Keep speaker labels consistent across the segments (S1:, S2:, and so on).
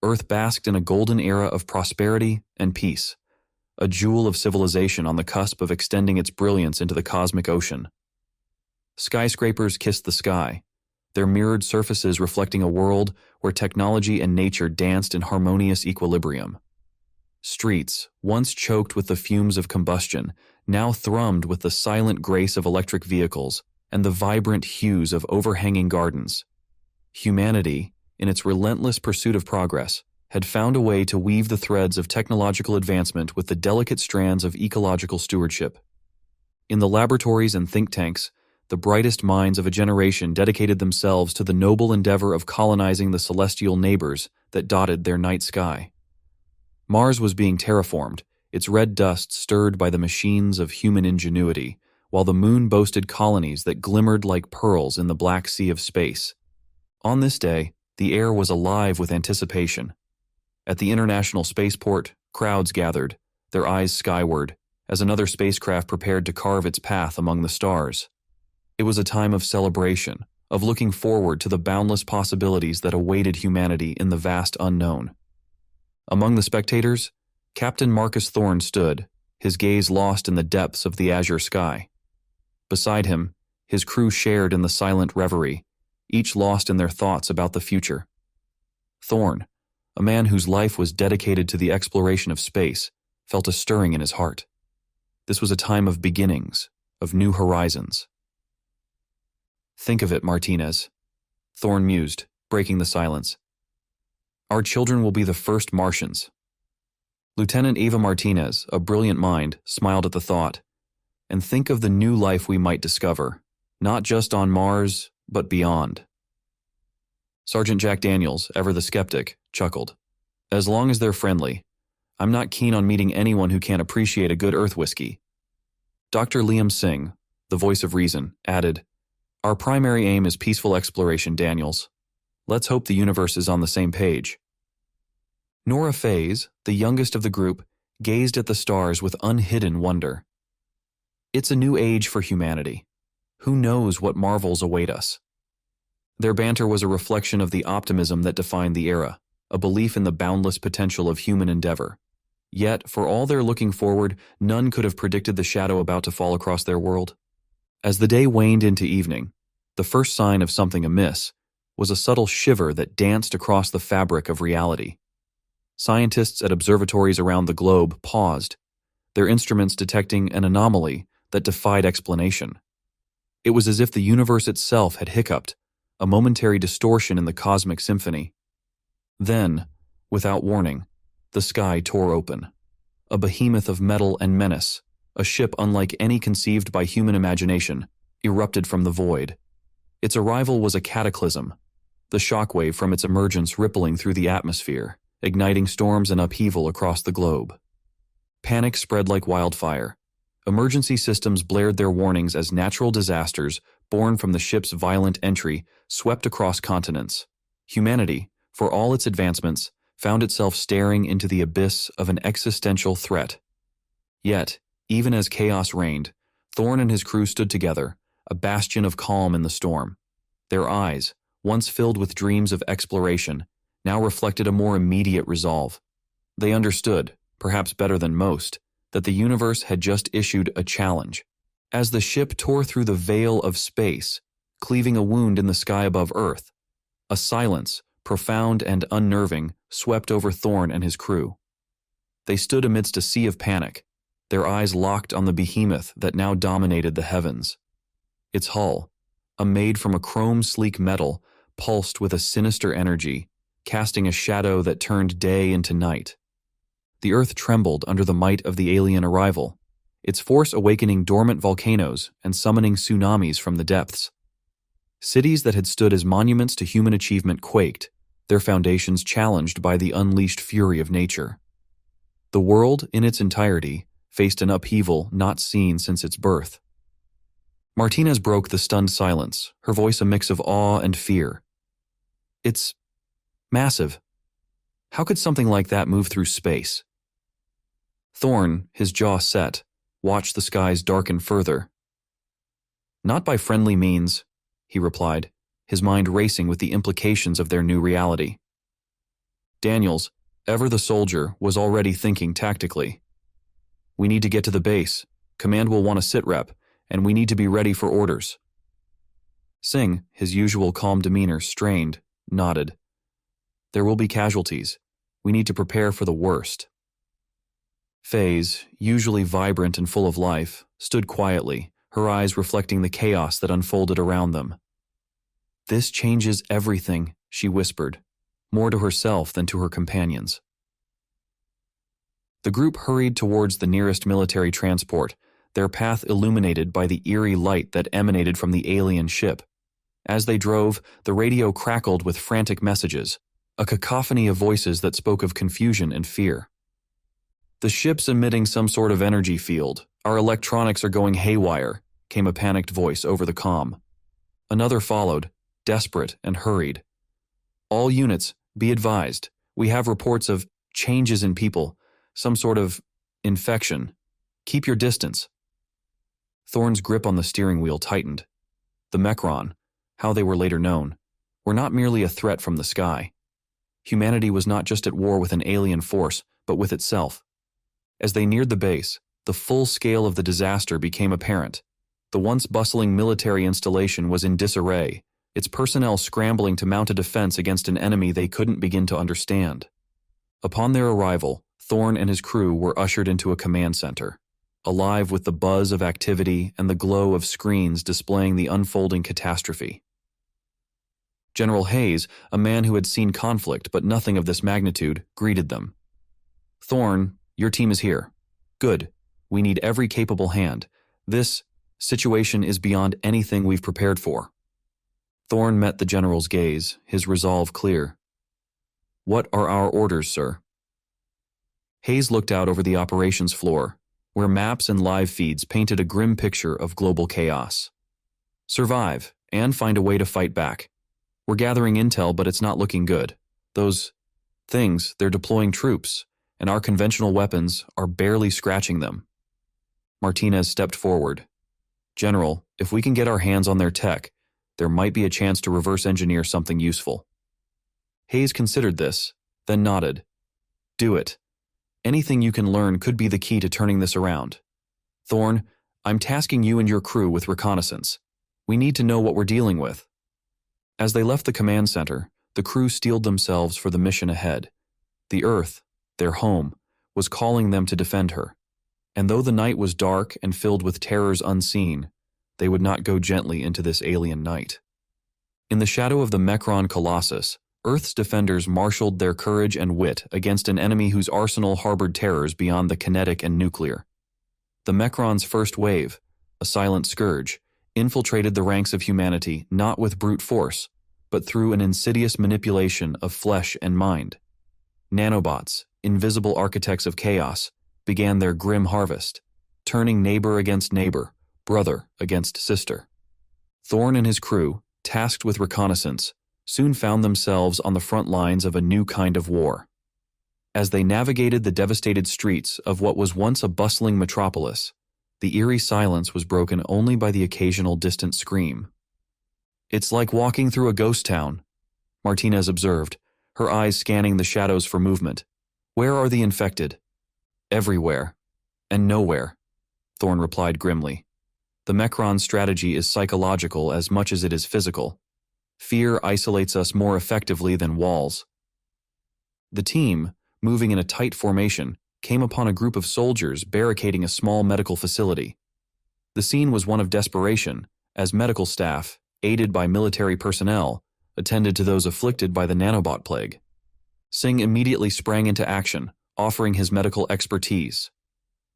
S1: Earth basked in a golden era of prosperity and peace, a jewel of civilization on the cusp of extending its brilliance into the cosmic ocean. Skyscrapers kissed the sky, their mirrored surfaces reflecting a world where technology and nature danced in harmonious equilibrium. Streets, once choked with the fumes of combustion, now thrummed with the silent grace of electric vehicles and the vibrant hues of overhanging gardens. Humanity, in its relentless pursuit of progress, had found a way to weave the threads of technological advancement with the delicate strands of ecological stewardship. In the laboratories and think tanks, the brightest minds of a generation dedicated themselves to the noble endeavor of colonizing the celestial neighbors that dotted their night sky. Mars was being terraformed, its red dust stirred by the machines of human ingenuity, while the moon boasted colonies that glimmered like pearls in the black sea of space. On this day, the air was alive with anticipation. At the International Spaceport, crowds gathered, their eyes skyward, as another spacecraft prepared to carve its path among the stars. It was a time of celebration, of looking forward to the boundless possibilities that awaited humanity in the vast unknown. Among the spectators, Captain Marcus Thorne stood, his gaze lost in the depths of the azure sky. Beside him, his crew shared in the silent reverie, each lost in their thoughts about the future. Thorne, a man whose life was dedicated to the exploration of space, felt a stirring in his heart. This was a time of beginnings, of new horizons. "Think of it, Martinez," Thorne mused, breaking the silence. "Our children will be the first Martians." Lieutenant Eva Martinez, a brilliant mind, smiled at the thought. "And think of the new life we might discover, not just on Mars, but beyond." Sergeant Jack Daniels, ever the skeptic, chuckled. "As long as they're friendly. I'm not keen on meeting anyone who can't appreciate a good Earth whiskey." Dr. Liam Singh, the voice of reason, added, "Our primary aim is peaceful exploration, Daniels. Let's hope the universe is on the same page." Nora Faze, the youngest of the group, gazed at the stars with unhidden wonder. It's a new age for humanity. Who knows what marvels await us? Their banter was a reflection of the optimism that defined the era, a belief in the boundless potential of human endeavor. Yet, for all their looking forward, none could have predicted the shadow about to fall across their world. As the day waned into evening, the first sign of something amiss was a subtle shiver that danced across the fabric of reality. Scientists at observatories around the globe paused, their instruments detecting an anomaly that defied explanation. It was as if the universe itself had hiccuped, a momentary distortion in the cosmic symphony. Then, without warning, the sky tore open. A behemoth of metal and menace, a ship unlike any conceived by human imagination, erupted from the void. Its arrival was a cataclysm, the shockwave from its emergence rippling through the atmosphere, igniting storms and upheaval across the globe. Panic spread like wildfire. Emergency systems blared their warnings as natural disasters, born from the ship's violent entry, swept across continents. Humanity, for all its advancements, found itself staring into the abyss of an existential threat. Yet, even as chaos reigned, Thorne and his crew stood together, a bastion of calm in the storm. Their eyes, once filled with dreams of exploration, now reflected a more immediate resolve. They understood, perhaps better than most, that the universe had just issued a challenge. As the ship tore through the veil of space, cleaving a wound in the sky above Earth, a silence, profound and unnerving, swept over Thorne and his crew. They stood amidst a sea of panic, their eyes locked on the behemoth that now dominated the heavens. Its hull, made from a chrome-sleek metal, pulsed with a sinister energy, casting a shadow that turned day into night. The earth trembled under the might of the alien arrival, its force awakening dormant volcanoes and summoning tsunamis from the depths. Cities that had stood as monuments to human achievement quaked, their foundations challenged by the unleashed fury of nature. The world, in its entirety, faced an upheaval not seen since its birth. Martinez broke the stunned silence, her voice a mix of awe and fear. "It's massive. How could something like that move through space?" Thorne, his jaw set, watched the skies darken further. "Not by friendly means," he replied, his mind racing with the implications of their new reality. Daniels, ever the soldier, was already thinking tactically. We need to get to the base. Command will want a sit rep, and we need to be ready for orders. Singh, his usual calm demeanor strained, nodded. There will be casualties. We need to prepare for the worst. FaZe, usually vibrant and full of life, stood quietly, her eyes reflecting the chaos that unfolded around them. This changes everything, she whispered, more to herself than to her companions. The group hurried towards the nearest military transport, their path illuminated by the eerie light that emanated from the alien ship. As they drove, the radio crackled with frantic messages, a cacophony of voices that spoke of confusion and fear. The ship's emitting some sort of energy field. Our electronics are going haywire, came a panicked voice over the comm. Another followed, desperate and hurried. All units, be advised. We have reports of changes in people, some sort of infection. Keep your distance. Thorne's grip on the steering wheel tightened. The Mechron, how they were later known, were not merely a threat from the sky. Humanity was not just at war with an alien force, but with itself. As they neared the base, the full scale of the disaster became apparent. The once bustling military installation was in disarray, its personnel scrambling to mount a defense against an enemy they couldn't begin to understand. Upon their arrival, Thorne and his crew were ushered into a command center, alive with the buzz of activity and the glow of screens displaying the unfolding catastrophe. General Hayes, a man who had seen conflict but nothing of this magnitude, greeted them. Thorne, your team is here. Good. We need every capable hand. This situation is beyond anything we've prepared for. Thorne met the general's gaze, his resolve clear. What are our orders, sir? Hayes looked out over the operations floor, where maps and live feeds painted a grim picture of global chaos. Survive, and find a way to fight back. We're gathering intel, but it's not looking good. Those things, they're deploying troops, and our conventional weapons are barely scratching them. Martinez stepped forward. General, if we can get our hands on their tech, there might be a chance to reverse engineer something useful. Hayes considered this, then nodded. Do it. Anything you can learn could be the key to turning this around. Thorne, I'm tasking you and your crew with reconnaissance. We need to know what we're dealing with. As they left the command center, the crew steeled themselves for the mission ahead. The Earth, their home, was calling them to defend her. And though the night was dark and filled with terrors unseen, they would not go gently into this alien night. In the shadow of the Mechron Colossus, Earth's defenders marshaled their courage and wit against an enemy whose arsenal harbored terrors beyond the kinetic and nuclear. The Mechron's first wave, a silent scourge, infiltrated the ranks of humanity not with brute force, but through an insidious manipulation of flesh and mind. Nanobots, invisible architects of chaos, began their grim harvest, turning neighbor against neighbor, brother against sister. Thorne and his crew, tasked with reconnaissance, soon found themselves on the front lines of a new kind of war. As they navigated the devastated streets of what was once a bustling metropolis, the eerie silence was broken only by the occasional distant scream. It's like walking through a ghost town, Martinez observed, her eyes scanning the shadows for movement. Where are the infected? Everywhere. And nowhere, Thorne replied grimly. The Mechron's strategy is psychological as much as it is physical. Fear isolates us more effectively than walls. The team, moving in a tight formation, came upon a group of soldiers barricading a small medical facility. The scene was one of desperation, as medical staff, aided by military personnel, attended to those afflicted by the nanobot plague. Singh immediately sprang into action, offering his medical expertise.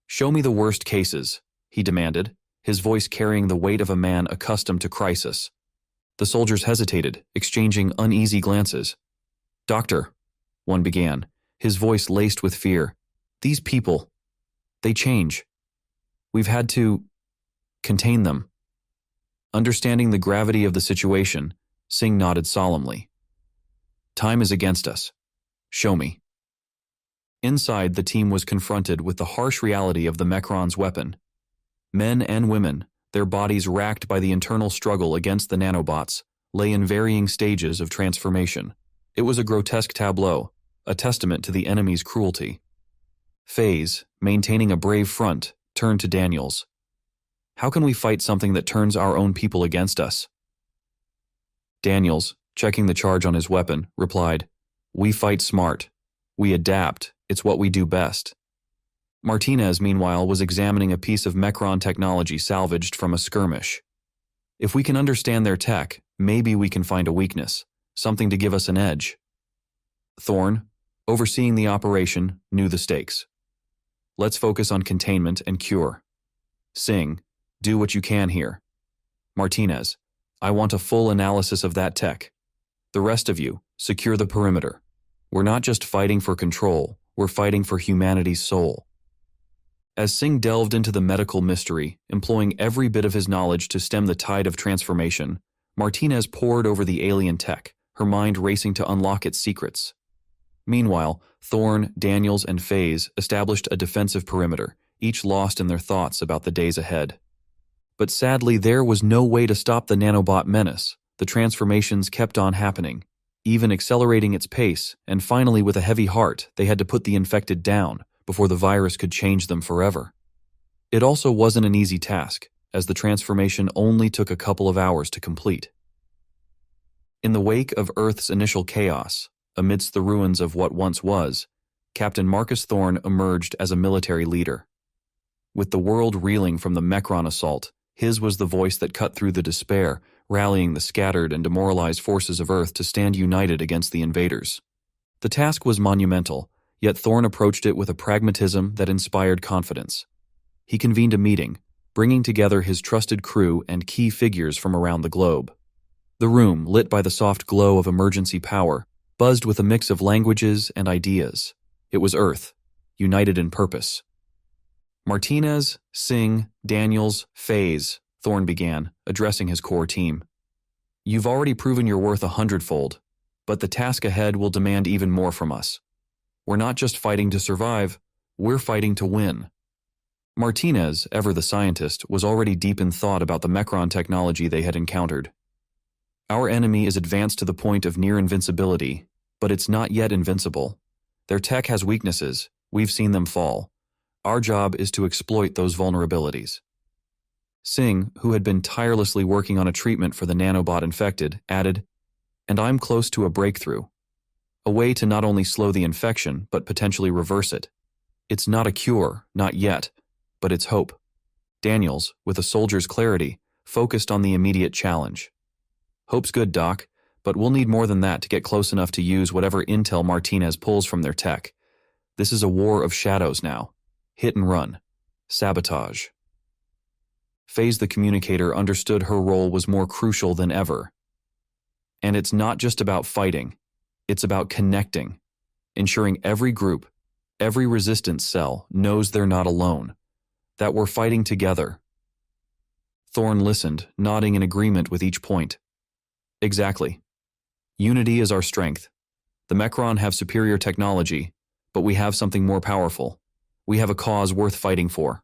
S1: Show me the worst cases, he demanded, his voice carrying the weight of a man accustomed to crisis. The soldiers hesitated, exchanging uneasy glances. Doctor, one began, his voice laced with fear. These people, they change. We've had to contain them. Understanding the gravity of the situation, Singh nodded solemnly. Time is against us. Show me. Inside, the team was confronted with the harsh reality of the Mechron's weapon. Men and women, their bodies racked by the internal struggle against the nanobots, lay in varying stages of transformation. It was a grotesque tableau, a testament to the enemy's cruelty. FaZe, maintaining a brave front, turned to Daniels. How can we fight something that turns our own people against us? Daniels, checking the charge on his weapon, replied, We fight smart. We adapt. It's what we do best. Martinez, meanwhile, was examining a piece of Mecron technology salvaged from a skirmish. If we can understand their tech, maybe we can find a weakness, something to give us an edge. Thorn, overseeing the operation, knew the stakes. Let's focus on containment and cure. Singh, do what you can here. Martinez, I want a full analysis of that tech. The rest of you, secure the perimeter. We're not just fighting for control, we're fighting for humanity's soul. As Singh delved into the medical mystery, employing every bit of his knowledge to stem the tide of transformation, Martinez pored over the alien tech, her mind racing to unlock its secrets. Meanwhile, Thorn, Daniels, and FaZe established a defensive perimeter, each lost in their thoughts about the days ahead. But sadly, there was no way to stop the nanobot menace. The transformations kept on happening, even accelerating its pace, and finally, with a heavy heart, they had to put the infected down before the virus could change them forever. It also wasn't an easy task, as the transformation only took a couple of hours to complete. In the wake of Earth's initial chaos, amidst the ruins of what once was, Captain Marcus Thorn emerged as a military leader. With the world reeling from the Mecron assault, his was the voice that cut through the despair, rallying the scattered and demoralized forces of Earth to stand united against the invaders. The task was monumental, yet Thorn approached it with a pragmatism that inspired confidence. He convened a meeting, bringing together his trusted crew and key figures from around the globe. The room, lit by the soft glow of emergency power, buzzed with a mix of languages and ideas. It was Earth, united in purpose. Martinez, Singh, Daniels, FaZe, Thorn began, addressing his core team. You've already proven your worth 100-fold, but the task ahead will demand even more from us. We're not just fighting to survive, we're fighting to win. Martinez, ever the scientist, was already deep in thought about the Mecron technology they had encountered. Our enemy is advanced to the point of near invincibility, but it's not yet invincible. Their tech has weaknesses, we've seen them fall. Our job is to exploit those vulnerabilities. Singh, who had been tirelessly working on a treatment for the nanobot infected, added, And I'm close to a breakthrough. A way to not only slow the infection, but potentially reverse it. It's not a cure, not yet, but it's hope. Daniels, with a soldier's clarity, focused on the immediate challenge. Hope's good, Doc, but we'll need more than that to get close enough to use whatever intel Martinez pulls from their tech. This is a war of shadows now. Hit and run. Sabotage. FaZe the communicator understood her role was more crucial than ever. And it's not just about fighting. It's about connecting, ensuring every group, every resistance cell knows they're not alone, that we're fighting together. Thorn listened, nodding in agreement with each point. Exactly. Unity is our strength. The Mecron have superior technology, but we have something more powerful. We have a cause worth fighting for.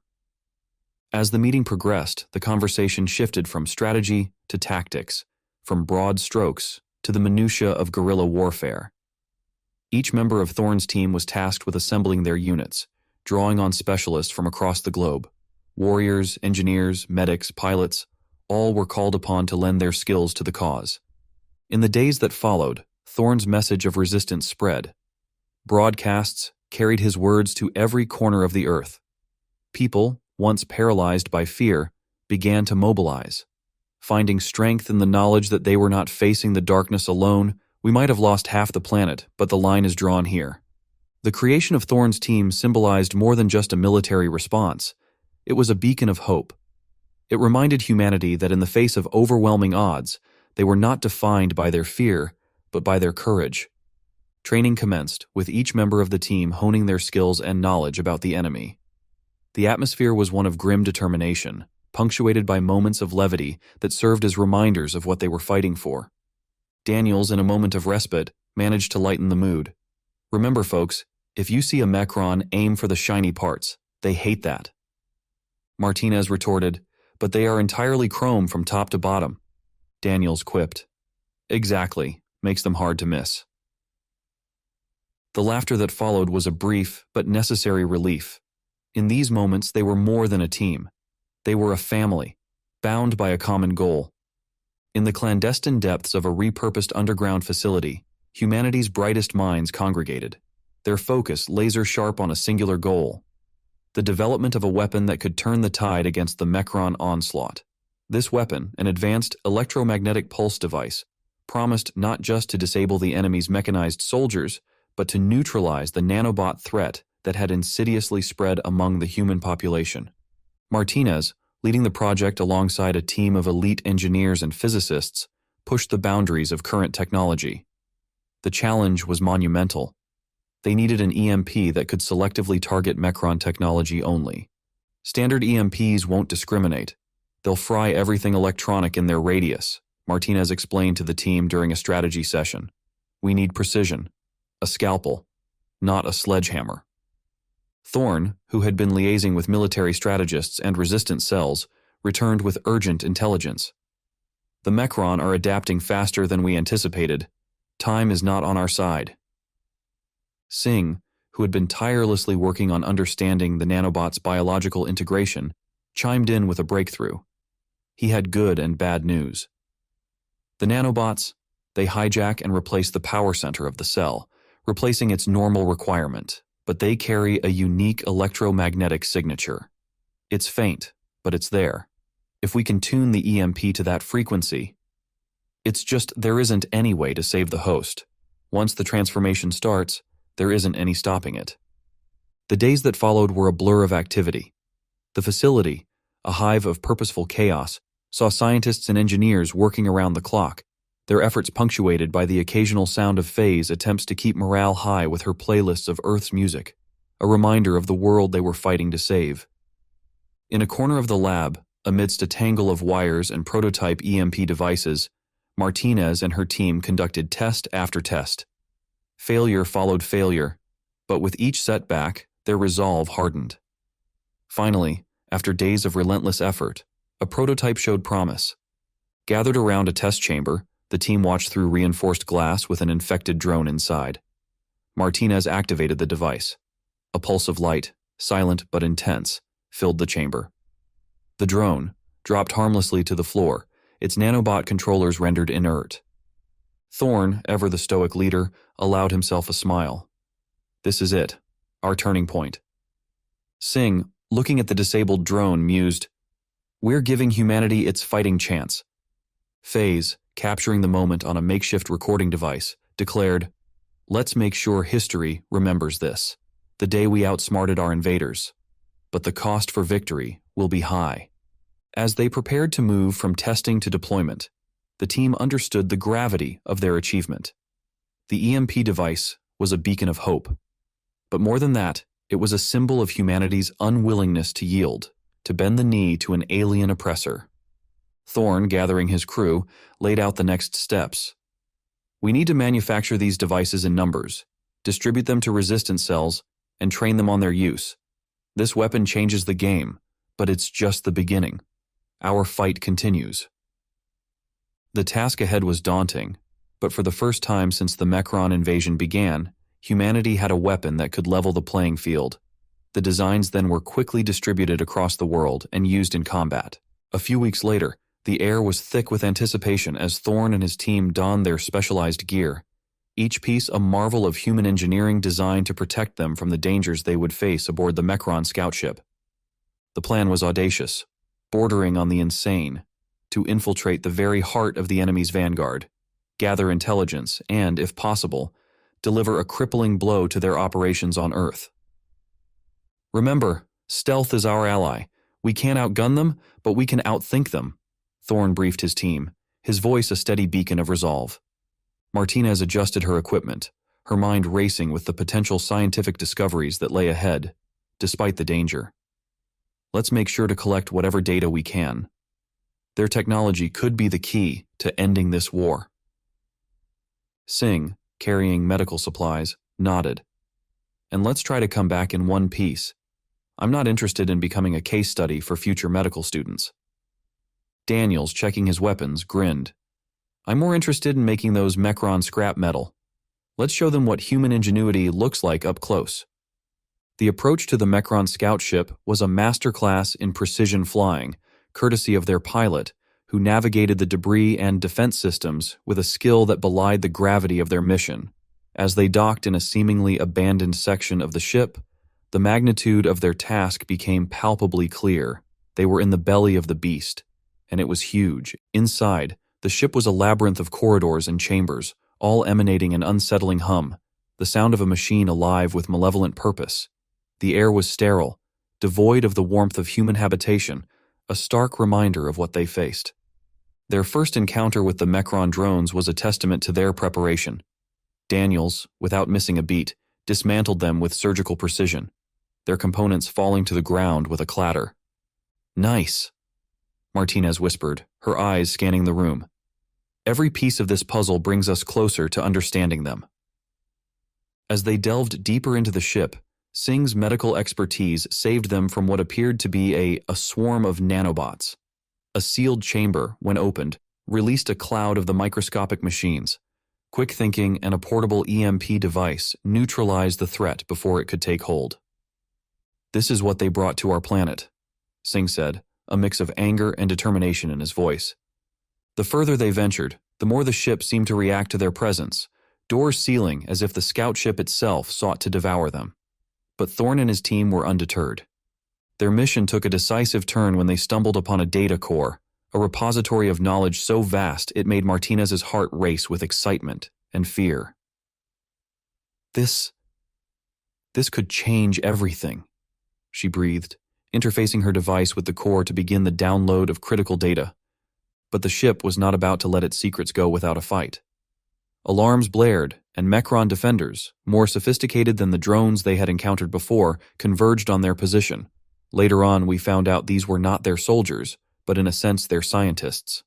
S1: As the meeting progressed, the conversation shifted from strategy to tactics, from broad strokes to the minutiae of guerrilla warfare. Each member of Thorn's team was tasked with assembling their units, drawing on specialists from across the globe. Warriors, engineers, medics, pilots, all were called upon to lend their skills to the cause. In the days that followed, Thorn's message of resistance spread. Broadcasts carried his words to every corner of the earth. People, once paralyzed by fear, began to mobilize. Finding strength in the knowledge that they were not facing the darkness alone, we might have lost half the planet, but the line is drawn here. The creation of Thorn's team symbolized more than just a military response. It was a beacon of hope. It reminded humanity that in the face of overwhelming odds, they were not defined by their fear, but by their courage. Training commenced, with each member of the team honing their skills and knowledge about the enemy. The atmosphere was one of grim determination, punctuated by moments of levity that served as reminders of what they were fighting for. Daniels, in a moment of respite, managed to lighten the mood. Remember, folks, if you see a Mecron, aim for the shiny parts. They hate that. Martinez retorted, but they are entirely chrome from top to bottom. Daniels quipped. Exactly, makes them hard to miss. The laughter that followed was a brief but necessary relief. In these moments, they were more than a team. They were a family, bound by a common goal. In the clandestine depths of a repurposed underground facility, humanity's brightest minds congregated, their focus laser-sharp on a singular goal: the development of a weapon that could turn the tide against the Mechron onslaught. This weapon, an advanced electromagnetic pulse device, promised not just to disable the enemy's mechanized soldiers, but to neutralize the nanobot threat that had insidiously spread among the human population. Martinez, leading the project alongside a team of elite engineers and physicists, pushed the boundaries of current technology. The challenge was monumental. They needed an EMP that could selectively target Mechron technology only. Standard EMPs won't discriminate. They'll fry everything electronic in their radius, Martinez explained to the team during a strategy session. We need precision, a scalpel, not a sledgehammer. Thorne, who had been liaising with military strategists and resistance cells, returned with urgent intelligence. The Mechron are adapting faster than we anticipated. Time is not on our side. Singh, who had been tirelessly working on understanding the nanobot's biological integration, chimed in with a breakthrough. He had good and bad news. The nanobots, they hijack and replace the power center of the cell, replacing its normal requirement, but they carry a unique electromagnetic signature. It's faint, but it's there. If we can tune the EMP to that frequency, it's just there isn't any way to save the host. Once the transformation starts, there isn't any stopping it. The days that followed were a blur of activity. The facility, a hive of purposeful chaos, saw scientists and engineers working around the clock, their efforts punctuated by the occasional sound of Faye's attempts to keep morale high with her playlists of Earth's music, a reminder of the world they were fighting to save. In a corner of the lab, amidst a tangle of wires and prototype EMP devices, Martinez and her team conducted test after test. Failure followed failure, but with each setback, their resolve hardened. Finally, after days of relentless effort, a prototype showed promise. Gathered around a test chamber, the team watched through reinforced glass with an infected drone inside. Martinez activated the device. A pulse of light, silent but intense, filled the chamber. The drone dropped harmlessly to the floor, its nanobot controllers rendered inert. Thorne, ever the stoic leader, allowed himself a smile. This is it, our turning point. Singh, looking at the disabled drone, mused, "We're giving humanity its fighting chance." Faze, capturing the moment on a makeshift recording device, declared, "Let's make sure history remembers this, the day we outsmarted our invaders. But the cost for victory will be high." As they prepared to move from testing to deployment, the team understood the gravity of their achievement. The EMP device was a beacon of hope. But more than that, it was a symbol of humanity's unwillingness to yield, to bend the knee to an alien oppressor. Thorne, gathering his crew, laid out the next steps. We need to manufacture these devices in numbers, distribute them to resistance cells, and train them on their use. This weapon changes the game, but it's just the beginning. Our fight continues. The task ahead was daunting, but for the first time since the Mechron invasion began, humanity had a weapon that could level the playing field. The designs then were quickly distributed across the world and used in combat. A few weeks later, the air was thick with anticipation as Thorne and his team donned their specialized gear, each piece a marvel of human engineering designed to protect them from the dangers they would face aboard the Mechron scout ship. The plan was audacious, bordering on the insane, to infiltrate the very heart of the enemy's vanguard, gather intelligence, and, if possible, deliver a crippling blow to their operations on Earth. "Remember, stealth is our ally. We can't outgun them, but we can outthink them," Thorne briefed his team, his voice a steady beacon of resolve. Martinez adjusted her equipment, her mind racing with the potential scientific discoveries that lay ahead, despite the danger. Let's make sure to collect whatever data we can. Their technology could be the key to ending this war. Singh, carrying medical supplies, nodded. And let's try to come back in one piece. I'm not interested in becoming a case study for future medical students. Daniels, checking his weapons, grinned. I'm more interested in making those Mechron scrap metal. Let's show them what human ingenuity looks like up close. The approach to the Mechron scout ship was a masterclass in precision flying, courtesy of their pilot, who navigated the debris and defense systems with a skill that belied the gravity of their mission. As they docked in a seemingly abandoned section of the ship, the magnitude of their task became palpably clear. They were in the belly of the beast, and it was huge. Inside, the ship was a labyrinth of corridors and chambers, all emanating an unsettling hum, the sound of a machine alive with malevolent purpose. The air was sterile, devoid of the warmth of human habitation, a stark reminder of what they faced. Their first encounter with the Mechron drones was a testament to their preparation. Daniels, without missing a beat, dismantled them with surgical precision, their components falling to the ground with a clatter. "Nice," Martinez whispered, her eyes scanning the room. "Every piece of this puzzle brings us closer to understanding them." As they delved deeper into the ship, Singh's medical expertise saved them from what appeared to be a swarm of nanobots. A sealed chamber, when opened, released a cloud of the microscopic machines. Quick thinking and a portable EMP device neutralized the threat before it could take hold. "This is what they brought to our planet," Singh said, a mix of anger and determination in his voice. The further they ventured, the more the ship seemed to react to their presence, doors sealing as if the scout ship itself sought to devour them. But Thorne and his team were undeterred. Their mission took a decisive turn when they stumbled upon a data core, a repository of knowledge so vast it made Martinez's heart race with excitement and fear. This could change everything," she breathed, interfacing her device with the core to begin the download of critical data. But the ship was not about to let its secrets go without a fight. Alarms blared, and Mechron defenders, more sophisticated than the drones they had encountered before, converged on their position. Later on, we found out these were not their soldiers, but in a sense their scientists.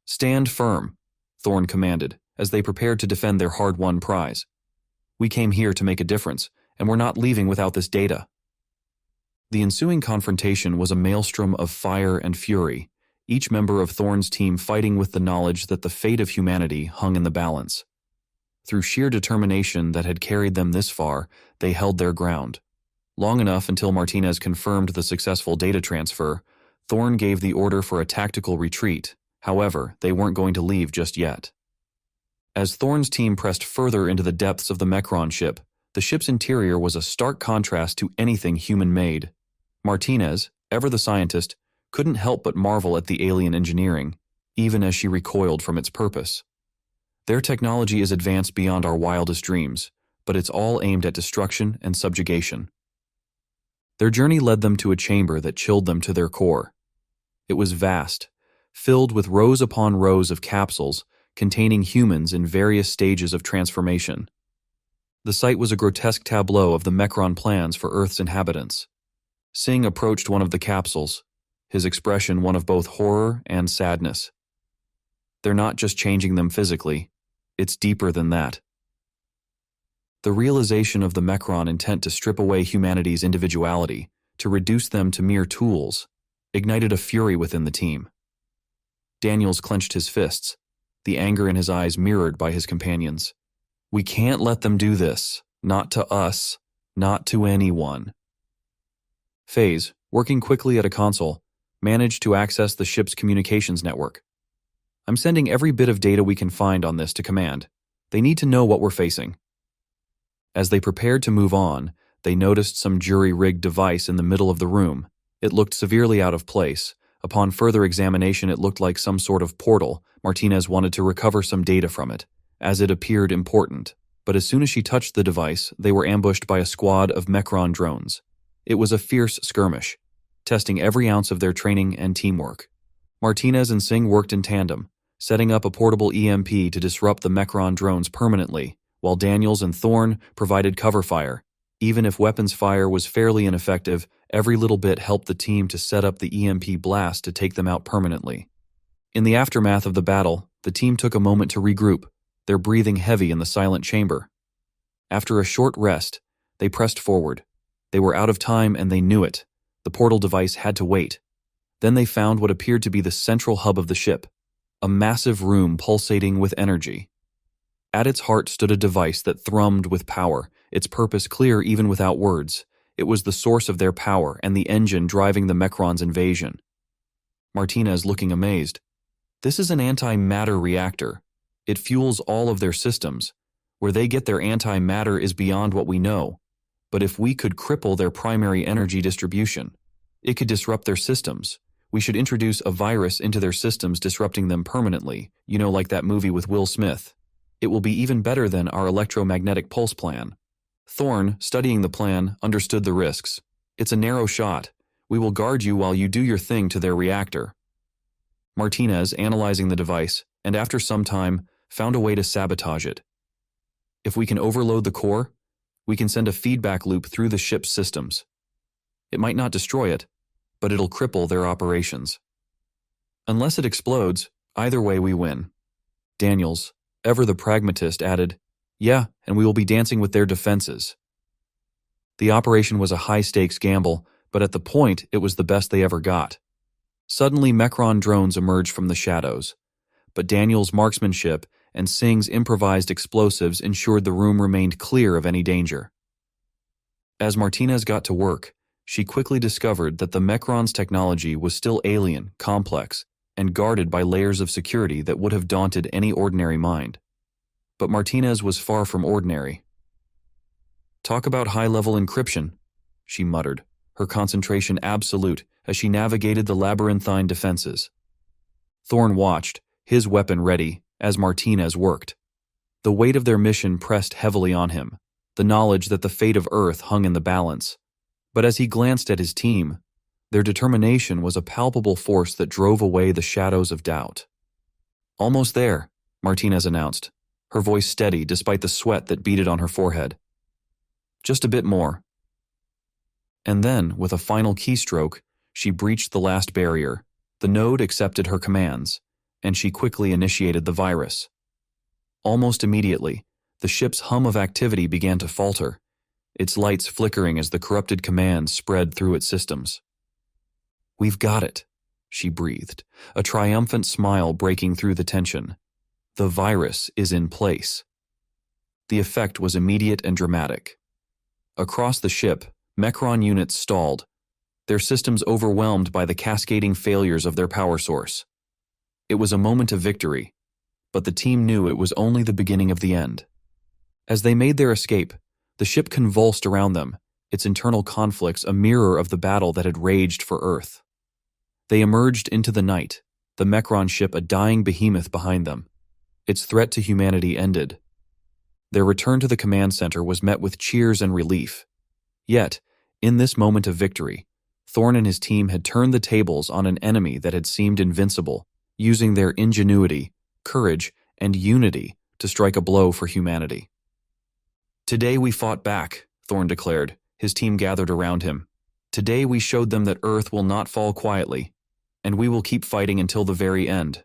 S1: "Stand firm," Thorne commanded, as they prepared to defend their hard-won prize. "We came here to make a difference, and we're not leaving without this data." The ensuing confrontation was a maelstrom of fire and fury, each member of Thorne's team fighting with the knowledge that the fate of humanity hung in the balance. Through sheer determination that had carried them this far, they held their ground. Long enough until Martinez confirmed the successful data transfer, Thorne gave the order for a tactical retreat. However, they weren't going to leave just yet. As Thorne's team pressed further into the depths of the Mechron ship, the ship's interior was a stark contrast to anything human-made. Martinez, ever the scientist, couldn't help but marvel at the alien engineering, even as she recoiled from its purpose. Their technology is advanced beyond our wildest dreams, but it's all aimed at destruction and subjugation. Their journey led them to a chamber that chilled them to their core. It was vast, filled with rows upon rows of capsules containing humans in various stages of transformation. The sight was a grotesque tableau of the Mechron plans for Earth's inhabitants. Singh approached one of the capsules, his expression one of both horror and sadness. "They're not just changing them physically, it's deeper than that." The realization of the Mechron intent to strip away humanity's individuality, to reduce them to mere tools, ignited a fury within the team. Daniels clenched his fists, the anger in his eyes mirrored by his companions. "We can't let them do this, not to us, not to anyone." Faze, working quickly at a console, managed to access the ship's communications network. "I'm sending every bit of data we can find on this to command. They need to know what we're facing." As they prepared to move on, they noticed some jury-rigged device in the middle of the room. It looked severely out of place. Upon further examination, it looked like some sort of portal. Martinez wanted to recover some data from it, as it appeared important. But as soon as she touched the device, they were ambushed by a squad of Mechron drones. It was a fierce skirmish, testing every ounce of their training and teamwork. Martinez and Singh worked in tandem, setting up a portable EMP to disrupt the Mechron drones permanently, while Daniels and Thorne provided cover fire. Even if weapons fire was fairly ineffective, every little bit helped the team to set up the EMP blast to take them out permanently. In the aftermath of the battle, the team took a moment to regroup, their breathing heavy in the silent chamber. After a short rest, they pressed forward. They were out of time and they knew it. The portal device had to wait. Then they found what appeared to be the central hub of the ship, a massive room pulsating with energy. At its heart stood a device that thrummed with power, its purpose clear even without words. It was the source of their power and the engine driving the Mecron's invasion. Martinez looking amazed. This is an antimatter reactor. It fuels all of their systems. Where they get their antimatter is beyond what we know. But if we could cripple their primary energy distribution, it could disrupt their systems. We should introduce a virus into their systems, disrupting them permanently, like that movie with Will Smith. It will be even better than our electromagnetic pulse plan. Thorne, studying the plan, understood the risks. It's a narrow shot. We will guard you while you do your thing to their reactor. Martinez, analyzing the device, and after some time, found a way to sabotage it. If we can overload the core, we can send a feedback loop through the ship's systems. It might not destroy it, but it'll cripple their operations. Unless it explodes, either way we win. Daniels, ever the pragmatist, added, "Yeah, and we will be dancing with their defenses." The operation was a high-stakes gamble, but at the point, it was the best they ever got. Suddenly, Mecron drones emerged from the shadows, but Daniels' marksmanship and Singh's improvised explosives ensured the room remained clear of any danger. As Martinez got to work, she quickly discovered that the Mecron's technology was still alien, complex, and guarded by layers of security that would have daunted any ordinary mind. But Martinez was far from ordinary. "Talk about high-level encryption," she muttered, her concentration absolute as she navigated the labyrinthine defenses. Thorne watched, his weapon ready, as Martinez worked. The weight of their mission pressed heavily on him, the knowledge that the fate of Earth hung in the balance. But as he glanced at his team, their determination was a palpable force that drove away the shadows of doubt. "Almost there," Martinez announced, her voice steady despite the sweat that beaded on her forehead. "Just a bit more." And then, with a final keystroke, she breached the last barrier. The node accepted her commands, and she quickly initiated the virus. Almost immediately, the ship's hum of activity began to falter, its lights flickering as the corrupted commands spread through its systems. "We've got it," she breathed, a triumphant smile breaking through the tension. "The virus is in place." The effect was immediate and dramatic. Across the ship, Mecron units stalled, their systems overwhelmed by the cascading failures of their power source. It was a moment of victory, but the team knew it was only the beginning of the end. As they made their escape, the ship convulsed around them, its internal conflicts a mirror of the battle that had raged for Earth. They emerged into the night, the Mecron ship a dying behemoth behind them. Its threat to humanity ended. Their return to the command center was met with cheers and relief. Yet, in this moment of victory, Thorne and his team had turned the tables on an enemy that had seemed invincible, using their ingenuity, courage, and unity to strike a blow for humanity. "Today we fought back," Thorne declared, his team gathered around him. "Today we showed them that Earth will not fall quietly, and we will keep fighting until the very end."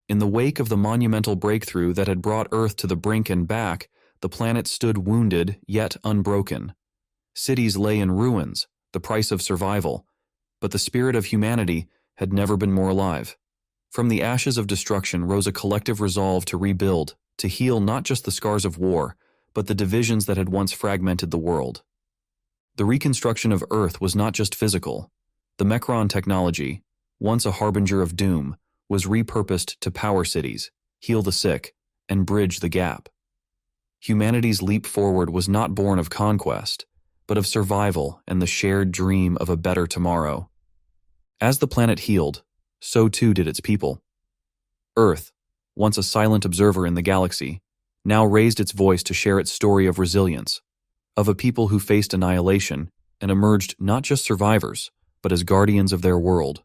S1: In the wake of the monumental breakthrough that had brought Earth to the brink and back, the planet stood wounded yet unbroken. Cities lay in ruins, the price of survival, but the spirit of humanity had never been more alive. From the ashes of destruction rose a collective resolve to rebuild, to heal not just the scars of war, but the divisions that had once fragmented the world. The reconstruction of Earth was not just physical. The Mecron technology, once a harbinger of doom, was repurposed to power cities, heal the sick, and bridge the gap. Humanity's leap forward was not born of conquest, but of survival and the shared dream of a better tomorrow. As the planet healed, so too did its people. Earth, once a silent observer in the galaxy, now raised its voice to share its story of resilience, of a people who faced annihilation and emerged not just survivors, but as guardians of their world.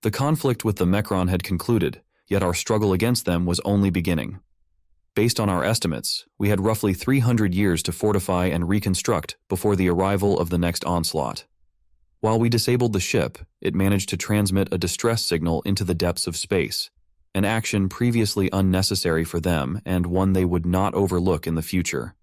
S1: The conflict with the Mecron had concluded, yet our struggle against them was only beginning. Based on our estimates, we had roughly 300 years to fortify and reconstruct before the arrival of the next onslaught. While we disabled the ship, it managed to transmit a distress signal into the depths of space, an action previously unnecessary for them and one they would not overlook in the future.